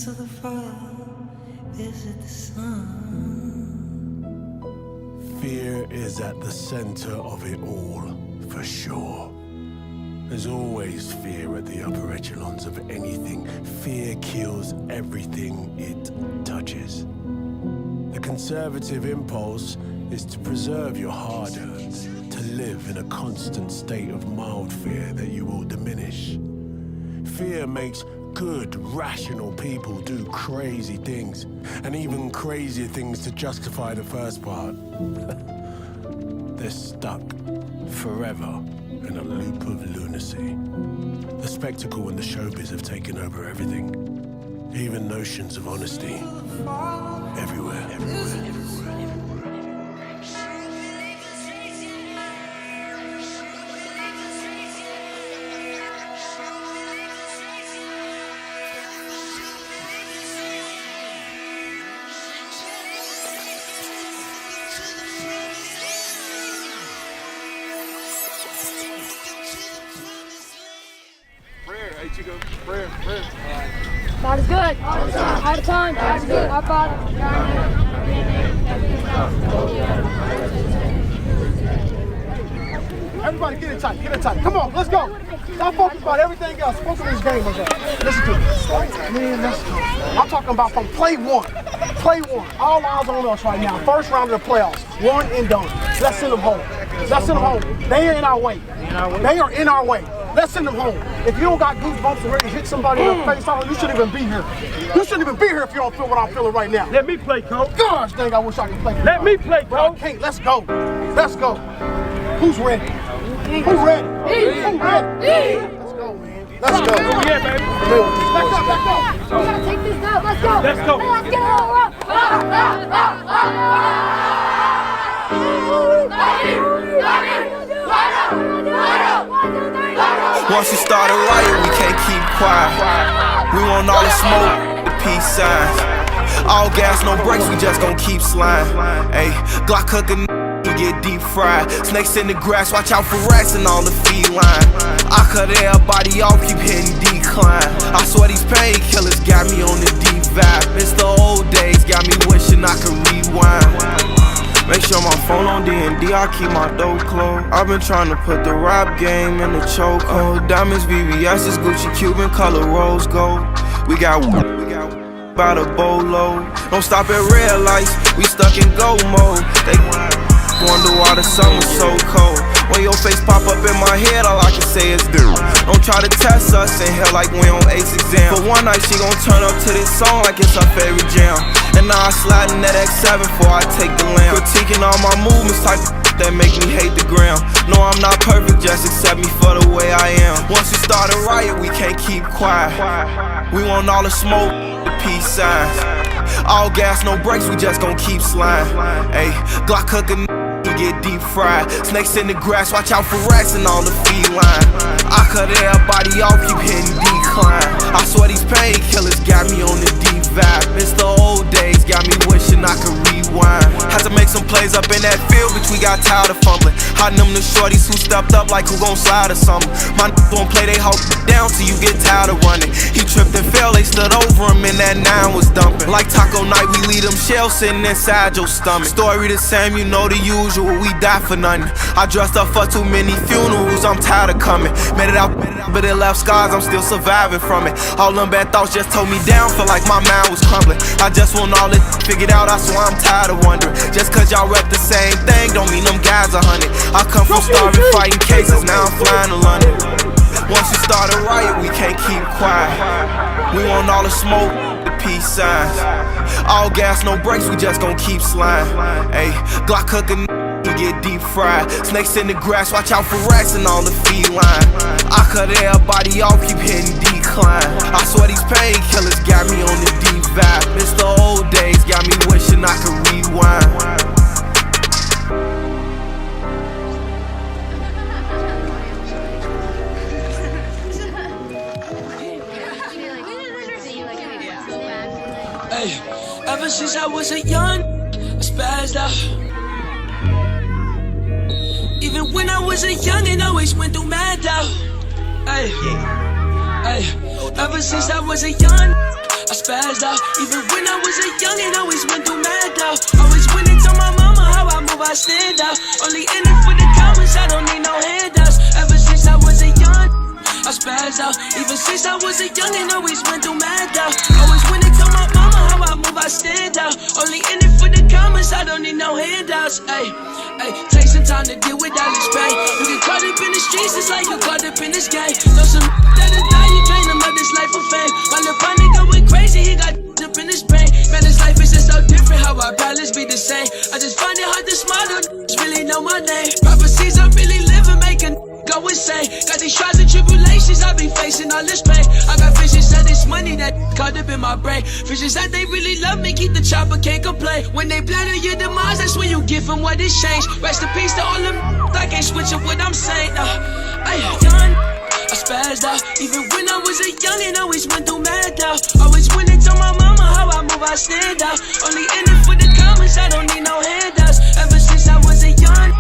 to the fire, visit the sun. Fear is at the center of it all, for sure. There's always fear at the upper echelons of anything. Fear kills everything it touches. The conservative impulse is to preserve your hard-earned, to live in a constant state of mild fear that you will diminish. Fear makes good, rational people do crazy things, and even crazier things to justify the first part. They're stuck forever in a loop of lunacy. The spectacle and the showbiz have taken over everything. Even notions of honesty. Everywhere. Prayer. God is good. All the time. God is good. Our Father. Everybody get it tight. Come on, let's go. Stop focusing about everything else. Focus on this game, my God. Listen to me. Man, I'm talking about from play one. All eyes on us right now. First round of the playoffs. One and done. Let's send them home. They are in our way. Let's send them home. If you don't got goosebumps and ready to hit somebody in the face, you shouldn't even be here. You shouldn't even be here if you don't feel what I'm feeling right now. Let me play, coach. Gosh dang, I wish I could play. Let me play, coach. I can't. Let's go. Who's ready? Let's go, man. Let's go. Yeah, baby. Back up. We gotta take this out. Let's go. Let's go. Hey, let's get it all up. Once we start a riot, we can't keep quiet. We want all the smoke, the peace signs. All gas, no brakes, we just gon' keep sliding. Ayy, Glock cookin', we get deep fried. Snakes in the grass, watch out for rats and all the feline. I cut everybody off, keep hitting decline. I swear these painkillers got me on the deep vibe. It's the old days, got me wishing I could rewind. Make sure my phone on D&D, I keep my door closed. I've been trying to put the rap game in the chokehold. Diamonds, VVS's, Gucci, Cuban, color rose gold. We got by the bolo. Don't stop at red lights, we stuck in go mode. They wonder why the summer's so cold. When your face pop up in my head, all I can say is do. Don't try to test us in here like we on ACE exam. For one night, she gon' turn up to this song like it's her favorite jam. And now I slide in that X7 before I take the lamb. Critiquing all my movements type of that make me hate the gram. No, I'm not perfect, just accept me for the way I am. Once we start a riot, we can't keep quiet. We want all the smoke, the peace signs. All gas, no brakes, we just gon' keep sliding. Ayy, Glock cookin', we get deep fried. Snakes in the grass, watch out for rats and all the feline. I cut everybody off, keep hitting decline. I swear these painkillers got me on the deep vibe. It's the old days, got me wishing I could rewind. Had to make some plays up in that field, bitch, we got tired of fumbling. Hiding them the shorties who stepped up like who gon' slide or something. My won't play they hoe down till you get tired of running. He tripped and fell, they stood over him and that 9 was dumping. Like taco night, we leave them shells sitting inside your stomach. Story the same, you know the usual, we die for nothing. I dressed up for too many funerals, I'm tired of coming. Made it out, but it left scars, I'm still surviving from it. All them bad thoughts just told me down, felt like my mind was crumbling. I just want all it figured out, I swear I'm tired of wondering. Just cause y'all rep the same thing, don't mean them guys 100. I come from starving, fighting cases, now I'm flying to London. Once we start a riot, we can't keep quiet. We want all the smoke, the peace signs. All gas, no brakes, we just gon' keep sliding. Ayy, Glock cookin', we get deep fried. Snakes in the grass, watch out for rats and all the feline. I cut everybody off, keep hitting decline. I swear these painkillers got me on the deep vibe. It's the old days, got me wishing I could rewind. Hey, ever since I was a young, I spazzed out. Even when I was a youngin', always went through mad doubt. Hey, ever since I was a young, I spazzed out. Even when I was a youngin', always went through mad doubt. Always went and told my mama how I move, I stand out. Only in it for the comments, I don't need no handouts. Ever since I was a young, I spazzed out. Even since I was a youngin', always went through mad doubt. Always went and told my mama how I move, I stand out. Only in it for the comments, I don't need no handouts. Ay, take some time to deal with all this pain. You get caught up in the streets, it's like you caught up in this game. Know some that'll die, you drain them of this life of fame. My little bunny going crazy, he got up in his brain. Man, this life is just so different, how our balance be the same. I just find it hard to smile, don't really know my name. Prophecies I'm really living, making go insane. Got these trials and tribulations, I be facing all this pain. I got visions of this money that caught up in my brain. Visions that they really love me, keep the chopper, can't complain. When they plan on your demise, that's when you give them what is changed. Rest in peace to all them, I can't switch up what I'm saying. Young, I spazzed out. Even when I was a youngin', always went through mad doubt. Always went and told my mama how I move, I stand out. Only in it for the comments, I don't need no handouts. Ever since I was a young,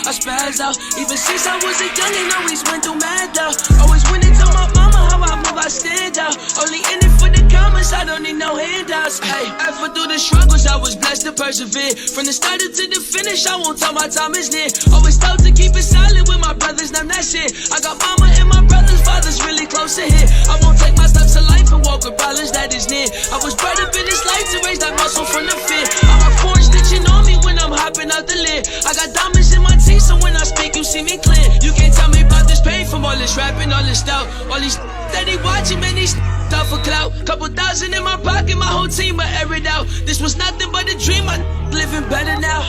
I spazzed out. Even since I was a youngin', always went through mad doubt. Always went and told my mama how I move, I stand out. Only in it for the comments, I don't need no handouts. Hey, ever through the struggles, I was blessed to persevere. From the start to the finish, I won't tell my time is near. Always told to keep it silent with my brothers, now that's it. I got mama and my brothers, fathers really close to here. I won't take my steps of life and walk with balance that is near. I was brought up in this life to raise that muscle from the fear. I'm a forge stitching on me when I'm hopping out the lid. I got diamonds in my teeth, so when I speak, you see me clear. You can't tell me about this pain from all this rapping, all this doubt. All these that they watching, man, these tough for clout. Couple thousand in my pocket, my whole team will air it out. This was nothing but a dream, I living better now.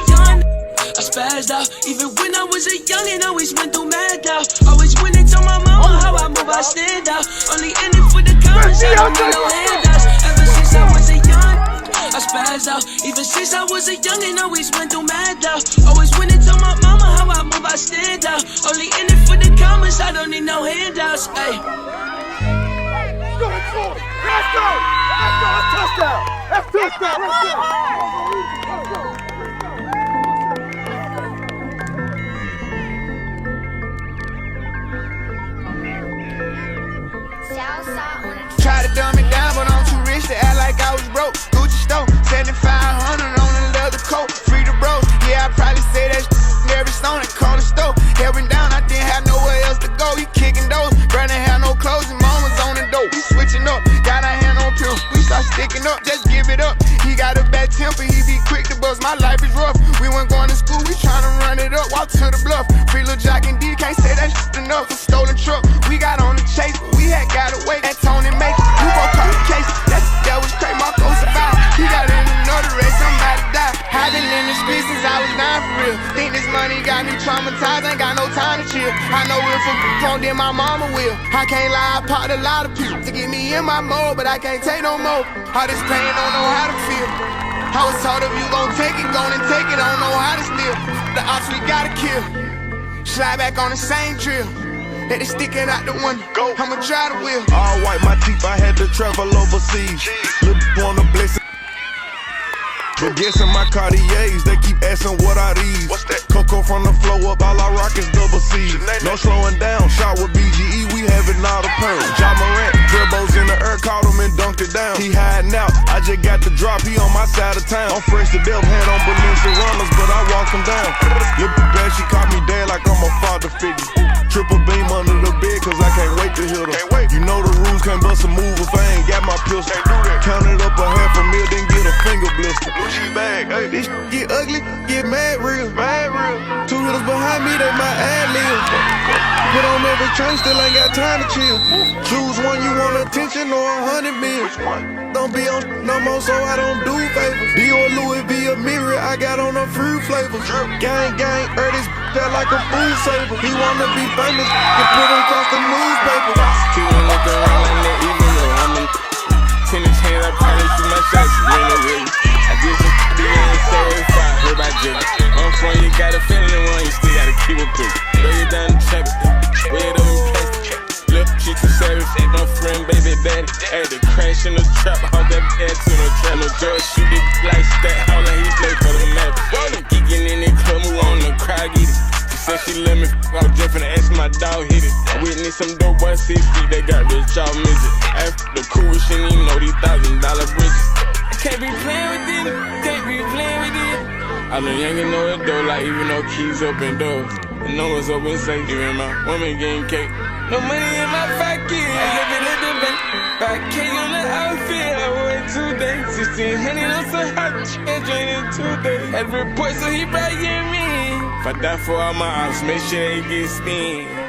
Young, I spazzed out. Even when I was a youngin', always went through mad doubt. Always went and told my mama how I move, I stand out. Only in it for the comments, I don't need no handouts. Ever since I was a young, I spazzed out. Even since I was a youngin', always went through mad doubt. Always went and told my mama how I move, I stand out. Only in it for the comments, I don't need no handouts. Ay. Go, let's go! Let's go! Let's go! That's touchdown! That's touchdown! Let's go! Try to dumb it down, but I'm too rich to act like I was broke. Gucci store, 7,500 on a leather coat. Free to bros, yeah, I probably say that every stone at corner store. Held down, I didn't have nowhere else to go. You kicking those, Brandon had no clothes and mama's on the dope. We switching up, got our hand on pills. We start sticking up, just give it up. He got a bad temper, he be quick to bust. My life is rough. We weren't going to school, we tryna run it up. Walk to the bluff, free little jock and D, can't say that shit enough. A stolen truck, we got on the chase, but we had got away. That Tony make it, you gon' call the case. That was crazy, Marco survived. He got in another race, somebody died. I been in the streets since I was 9 for real. Think this money got me traumatized, ain't got no time to chill. I know if a don't, then my mama will. I can't lie, I popped a lot of pills to get me in my mode, but I can't take no more. All this pain, don't know how to feel. I was told if you gon' take it, gon' and take it, don't know how to steal. The ops we gotta kill. Slide back on the same drill. Let it sticking out the window. Go. I'ma try the wheel. All white, my teeth, I had to travel overseas. Look on the blessing. But guessing my Cartiers, they keep asking what are these. What's that? Coco from the flow up, all I rock is double C. No slowing down, shot with BGE, we having all the pearls. John Morant, dribbles in the air, caught him and dunked it down. He hiding out, I just got the drop, he on my side of town. I'm fresh to death, hand on Balenciaga runners, but I walk him down. Look bad, she caught me dead like I'm a father figure. Triple beam under the bed, cause I can't wait to hit her. You know the rules, can't bust a move if I ain't got my pistol. Count it up a half a mil, then get a finger blister. Bag. Hey, this get ugly, get mad real. Two hitters behind me, they my ad-lib. Put on every train, still ain't got time to chill. Choose one you want attention or 100 mil. Don't be on no more, so I don't do favors. B or Louis, be a mirror, I got on a fruit flavor. Gang, this felt like a food saver. He wanna be famous, get put him across the newspaper. Keep on looking around like that, even though I'm in tennis hands, I probably shoot my shots, you ain't no real. I did some certified, heard about Jimmy. I'm from, you got a feeling one, you still gotta keep it through. Lay it down the trap, way it up in plastic. Look, she too savage, my friend, baby daddy. Had to crash in the trap, haul that bad to the trap. No drugs, shoot it like that, how like he play for the map. Geeking in the club, move on the crowd, get it. She said she let me I was just finna ask my dog hit it. I witnessed some dope boys 6 feet, they got this jaw midget. After the cool shit, you know these $1,000 bridges. I can't be playing with it, can't be playing with it. I know youngin' know the door, like even though keys open doors. The numbers open safe, even my woman getting cake. No money in my pocket, I live it at the bank. 5K on the outfit, I wore it 2 days. 1600 on some hot shit, draining 2 days. Had a report, so he probably get me. If I die for all my ops, make sure they get steamed.